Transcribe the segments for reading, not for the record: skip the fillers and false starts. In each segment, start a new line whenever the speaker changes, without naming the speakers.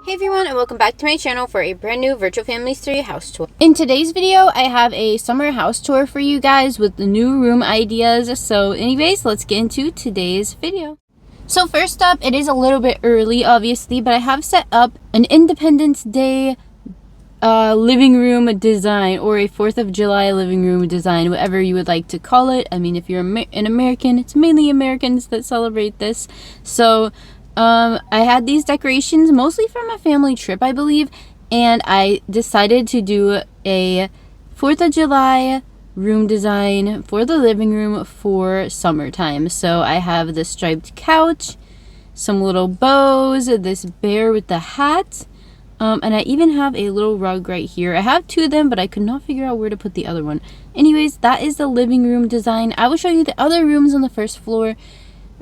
Hey everyone, and welcome back to my channel for a brand new Virtual Family 3 house tour. In today's video, I have a summer house tour for you guys with the new room ideas. So anyways, let's get into today's video. So first up, it is a little bit early obviously, but I have set up an Independence Day living room design, or a 4th of July living room design, whatever you would like to call it. I mean, if you're an American, it's mainly Americans that celebrate this. So I had these decorations mostly from a family trip, I believe, and I decided to do a 4th of July room design for the living room for summertime. So I have the striped couch, some little bows, this bear with the hat, and I even have a little rug right here. I have two of them, but I could not figure out where to put the other one. Anyways, that is the living room design. I will show you the other rooms on the first floor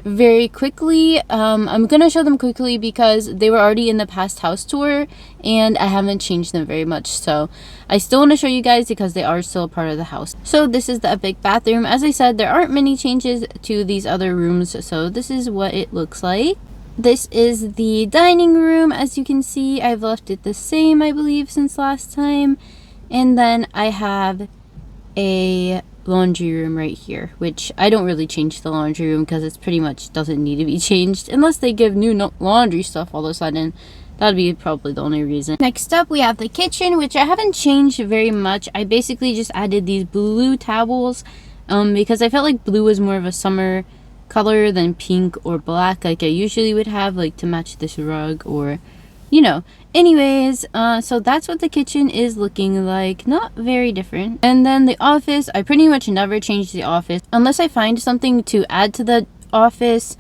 very quickly. I'm gonna show them quickly because they were already in the past house tour and I haven't changed them very much, so I still want to show you guys because they are still a part of the house. So this is the epic bathroom. As I said, there aren't many changes to these other rooms, so this is what it looks like. This is the dining room. As you can see, I've left it the same, I believe, since last time. And then I have a laundry room right here, which I don't really change the laundry room because it's pretty much doesn't need to be changed unless they give new laundry stuff all of a sudden. That'd be probably the only reason. Next up, we have the kitchen, which I haven't changed very much. I basically just added these blue towels because I felt like blue was more of a summer color than pink or black like I usually would have, like to match this rug, or you know. Anyways, so that's what the kitchen is looking like. Not very different. And then the office, I pretty much never change the office unless I find something to add to the office.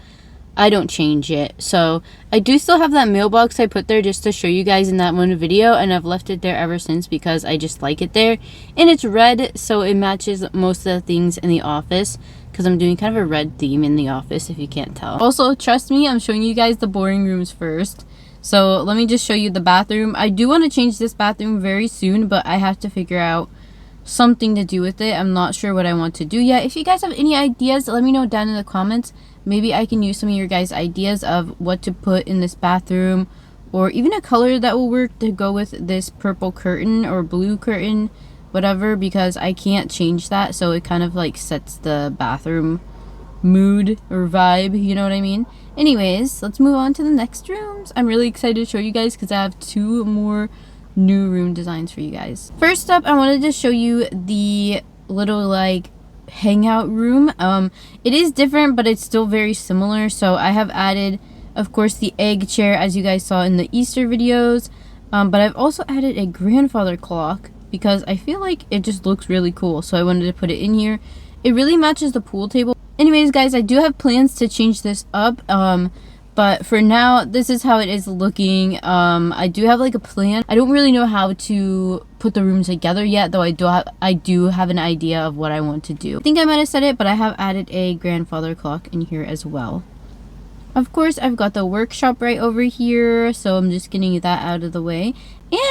I don't change it. So I do still have that mailbox I put there just to show you guys in that one video, and I've left it there ever since because I just like it there. And it's red, so it matches most of the things in the office because I'm doing kind of a red theme in the office, if you can't tell. Also, trust me, I'm showing you guys the boring rooms first. So let me just show you the bathroom. I do want to change this bathroom very soon, but I have to figure out something to do with it. I'm not sure what I want to do yet. If you guys have any ideas, let me know down in the comments. Maybe I can use some of your guys' ideas of what to put in this bathroom, or even a color that will work to go with this purple curtain or blue curtain, whatever, because I can't change that. So it kind of like sets the bathroom mood or vibe, you know what I mean? Anyways, let's move on to the next rooms. I'm really excited to show you guys because I have two more new room designs for you guys. First up, I wanted to show you the little like hangout room. It is different, but it's still very similar. So I have added, of course, the egg chair as you guys saw in the Easter videos, but I've also added a grandfather clock because I feel like it just looks really cool, so I wanted to put it in here. It really matches the pool table. Anyways, guys, I do have plans to change this up, but for now, this is how it is looking. I do have like a plan. I don't really know how to put the room together yet, though I do have an idea of what I want to do. I think I might have said it, but I have added a grandfather clock in here as well. Of course, I've got the workshop right over here, so I'm just getting that out of the way.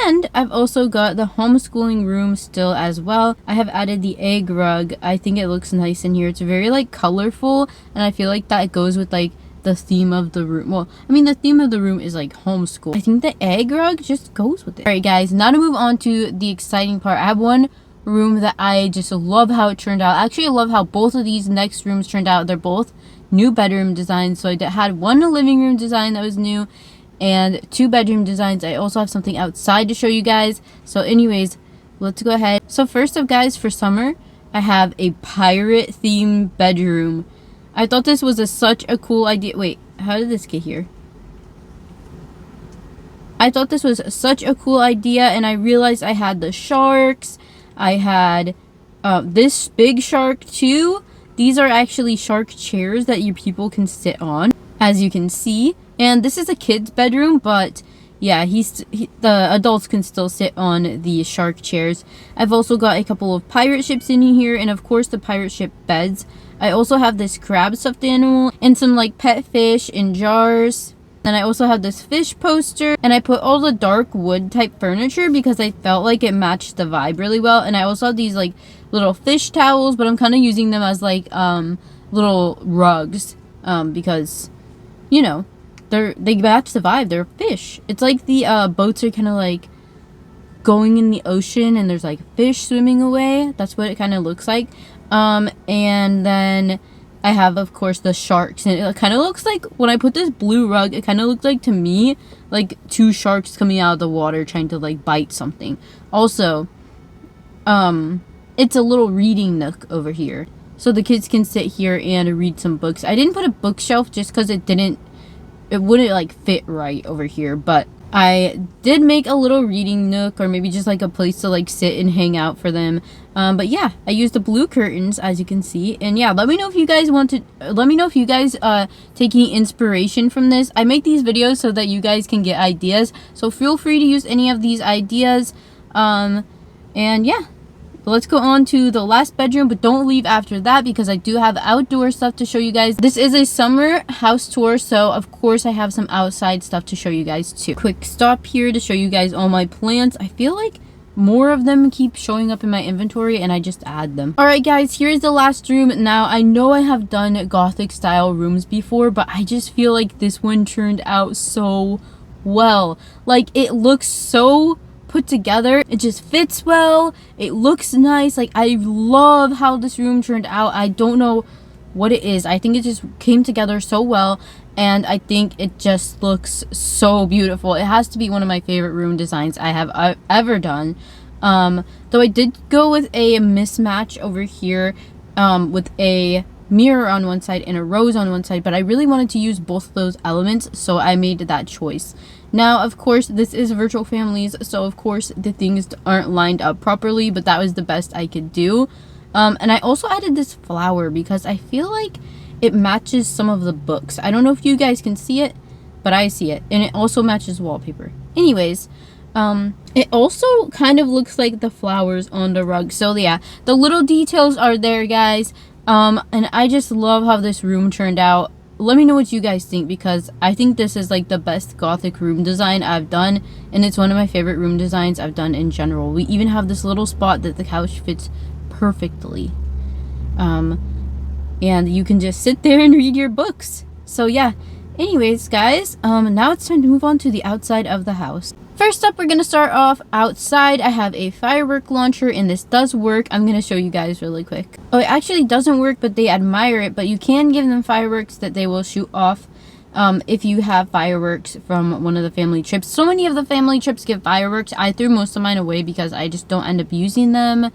And I've also got the homeschooling room still as well. I have added the egg rug. I think it looks nice in here. It's very like colorful, and I feel like that goes with like the theme of the room. Well, I mean, the theme of the room is like homeschool. I think the egg rug just goes with it. All right, guys, now to move on to the exciting part. I have one room that I just love how it turned out. Actually, I love how both of these next rooms turned out. They're both new bedroom designs. So I had one living room design that was new and two bedroom designs. I also have something outside to show you guys. So anyways, let's go ahead. So first up, guys, for summer, I have a pirate themed bedroom. I thought this was such a cool idea. Wait, how did this get here? I thought this was such a cool idea, and I realized I had the sharks. I had this big shark too. These are actually shark chairs that your people can sit on, as you can see. And this is a kid's bedroom, but yeah, the adults can still sit on the shark chairs. I've also got a couple of pirate ships in here, and of course the pirate ship beds. I also have this crab stuffed animal and some like pet fish in jars. And I also have this fish poster, and I put all the dark wood type furniture because I felt like it matched the vibe really well. And I also have these like little fish towels, but I'm kind of using them as like little rugs because, you know, they match the vibe. They're fish. It's like the boats are kind of like going in the ocean and there's like fish swimming away. That's what it kind of looks like. And then I have, of course, the sharks, and it kind of looks like, when I put this blue rug, it kind of looked like to me like two sharks coming out of the water trying to like bite something. Also, it's a little reading nook over here, so the kids can sit here and read some books. I didn't put a bookshelf just because it wouldn't like fit right over here, but I did make a little reading nook, or maybe just like a place to like sit and hang out for them. But yeah, I used the blue curtains, as you can see. And yeah, let me know if you guys take any inspiration from this. I make these videos so that you guys can get ideas, so feel free to use any of these ideas. And yeah, let's go on to the last bedroom, but don't leave after that because I do have outdoor stuff to show you guys. This is a summer house tour, so of course I have some outside stuff to show you guys too. Quick stop here to show you guys all my plants. I feel like more of them keep showing up in my inventory and I just add them. Alright guys, here's the last room. Now I know I have done gothic style rooms before, but I just feel like this one turned out so well. Like, it looks so put together. It just fits well. It looks nice. Like, I love how this room turned out. I don't know what it is. I think it just came together so well, and I think it just looks so beautiful. It has to be one of my favorite room designs I have ever done. Though I did go with a mismatch over here, with a mirror on one side and a rose on one side, but I really wanted to use both of those elements, so I made that choice. Now, of course, this is virtual families, so of course the things aren't lined up properly, but that was the best I could do. And I also added this flower because I feel like it matches some of the books. I don't know if you guys can see it, but I see it, and it also matches wallpaper. Anyways, it also kind of looks like the flowers on the rug, so yeah, the little details are there, guys. And I just love how this room turned out. Let me know what you guys think, because I think this is like the best gothic room design I've done, and it's one of my favorite room designs I've done in general. We even have this little spot that the couch fits perfectly, and you can just sit there and read your books. So yeah, anyways guys, now it's time to move on to the outside of the house. First up, we're going to start off outside. I have a firework launcher, and this does work. I'm going to show you guys really quick. Oh, it actually doesn't work, but they admire it. But you can give them fireworks that they will shoot off if you have fireworks from one of the family trips. So many of the family trips give fireworks. I threw most of mine away because I just don't end up using them,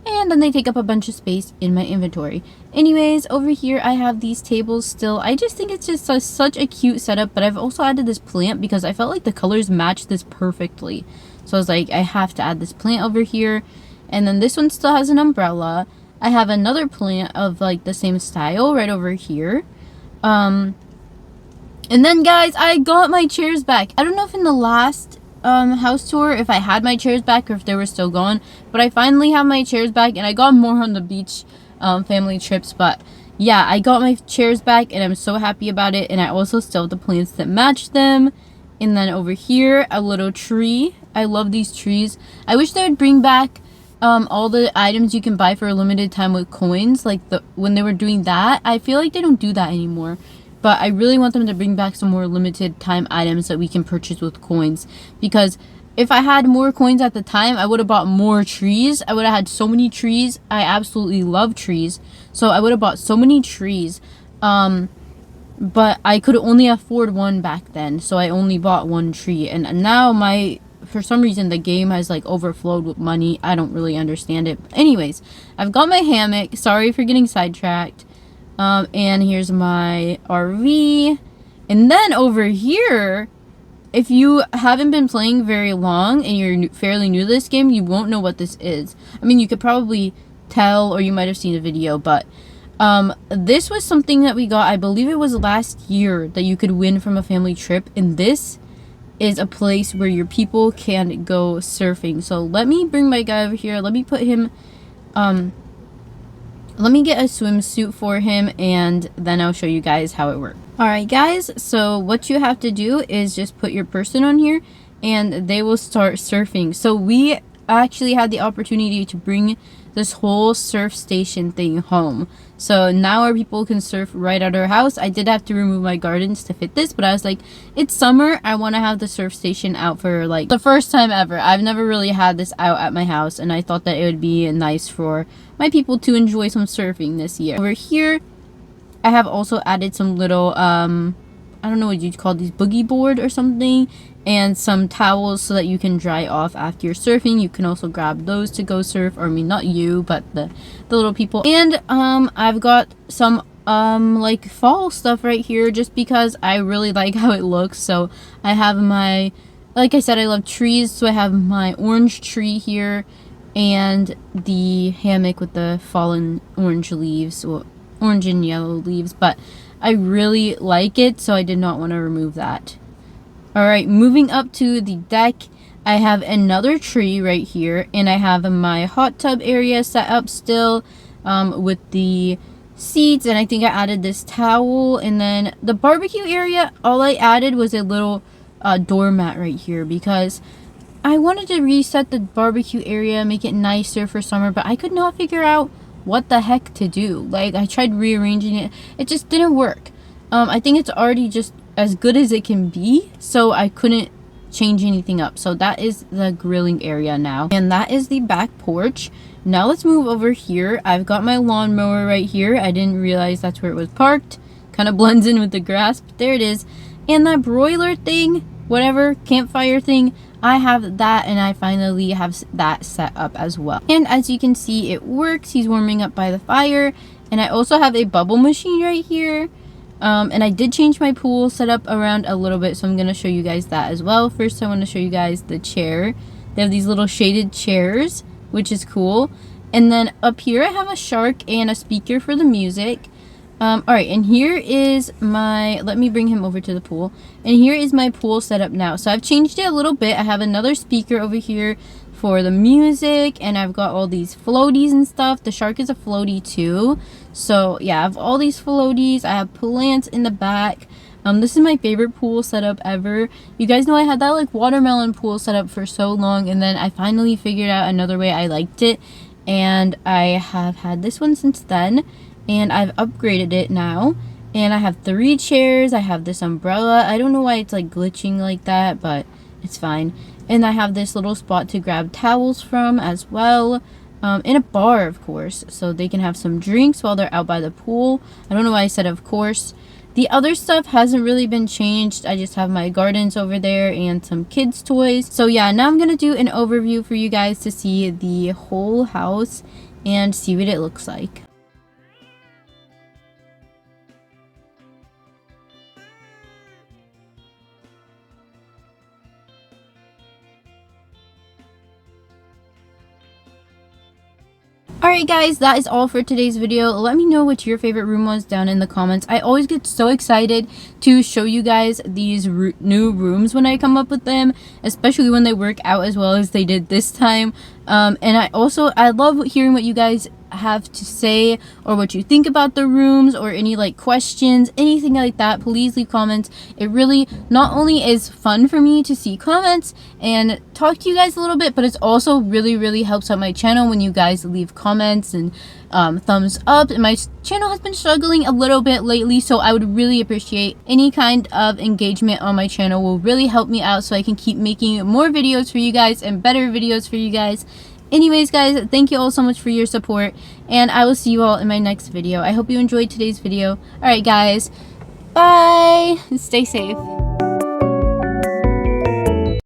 and then they take up a bunch of space in my inventory. Anyways, over here I have these tables still. I just think it's just such a cute setup, but I've also added this plant because I felt like the colors match this perfectly. So I was like, I have to add this plant over here. And then this one still has an umbrella. I have another plant of like the same style right over here. And then guys, I got my chairs back. I don't know if in the last house tour if I had my chairs back or if they were still gone, but I finally have my chairs back, and I got more on the beach family trips. But yeah, I got my chairs back and I'm so happy about it. And I also still have the plants that match them. And then over here, a little tree. I love these trees. I wish they would bring back all the items you can buy for a limited time with coins, like when they were doing that. I feel like they don't do that anymore. But I really want them to bring back some more limited time items that we can purchase with coins. Because if I had more coins at the time, I would have bought more trees. I would have had so many trees. I absolutely love trees. So I would have bought so many trees. But I could only afford one back then. So I only bought one tree. And now for some reason, the game has like overflowed with money. I don't really understand it. But anyways, I've got my hammock. Sorry for getting sidetracked. And here's my RV. And then over here, if you haven't been playing very long and you're fairly new to this game, you won't know what this is. I mean, you could probably tell, or you might have seen a video, but this was something that we got, I believe it was last year, that you could win from a family trip. And this is a place where your people can go surfing. So let me bring my guy over here. Let me put him, let me get a swimsuit for him, and then I'll show you guys how it works. Alright guys, so what you have to do is just put your person on here and they will start surfing. So we actually had the opportunity to bring this whole surf station thing home. So now our people can surf right at our house. I did have to remove my gardens to fit this, but I was like, it's summer. I want to have the surf station out for like the first time ever. I've never really had this out at my house, and I thought that it would be nice for my people to enjoy some surfing this year. Over here, I have also added some little, I don't know what you'd call these, boogie board or something, and some towels so that you can dry off after you're surfing. You can also grab those to go surf, or I mean, not you, but the little people. And I've got some like fall stuff right here just because I really like how it looks. So I have my, like I said, I love trees, so I have my orange tree here and the hammock with the fallen orange leaves, well, orange and yellow leaves, but I really like it, so I did not want to remove that. Alright, moving up to the deck, I have another tree right here, and I have my hot tub area set up still with the seats, and I think I added this towel. And then the barbecue area, all I added was a little doormat right here because I wanted to reset the barbecue area, make it nicer for summer, but I could not figure out what the heck to do. Like, I tried rearranging it, it just didn't work. I think it's already just as good as it can be, so I couldn't change anything up. So that is the grilling area now, and that is the back porch. Now let's move over here. I've got my lawnmower right here. I didn't realize that's where it was parked. Kind of blends in with the grass, but there it is. And that broiler thing, whatever, campfire thing, I have that, and I finally have that set up as well. And as you can see, it works. He's warming up by the fire. And I also have a bubble machine right here. And I did change my pool setup around a little bit, so I'm going to show you guys that as well. First, I want to show you guys the chair. They have these little shaded chairs, which is cool. And then up here, I have a shark and a speaker for the music. Alright, and here is my, let me bring him over to the pool. And here is my pool setup now. So I've changed it a little bit. I have another speaker over here for the music, and I've got all these floaties and stuff. The shark is a floaty too. So yeah, I have all these floaties. I have plants in the back. This is my favorite pool setup ever. You guys know I had that like watermelon pool setup for so long, and then I finally figured out another way I liked it, and I have had this one since then. And I've upgraded it now, and I have 3 chairs. I have this umbrella. I don't know why it's like glitching like that, but it's fine. And I have this little spot to grab towels from as well, in a bar, of course, so they can have some drinks while they're out by the pool. I don't know why I said of course. The other stuff hasn't really been changed. I just have my gardens over there and some kids' toys. So yeah, now I'm gonna do an overview for you guys to see the whole house and see what it looks like. Alright guys, that is all for today's video. Let me know what your favorite room was down in the comments. I always get so excited to show you guys these new rooms when I come up with them, especially when they work out as well as they did this time. And I love hearing what you guys have to say, or what you think about the rooms, or any like questions, anything like that. Please leave comments. It really not only is fun for me to see comments and talk to you guys a little bit, but it's also really helps out my channel when you guys leave comments and thumbs up. And my channel has been struggling a little bit lately, so I would really appreciate any kind of engagement on my channel. Will really help me out so I can keep making more videos for you guys and better videos for you guys. Anyways guys, thank you all so much for your support, and I will see you all in my next video. I hope you enjoyed today's video. Alright guys, bye! Stay safe.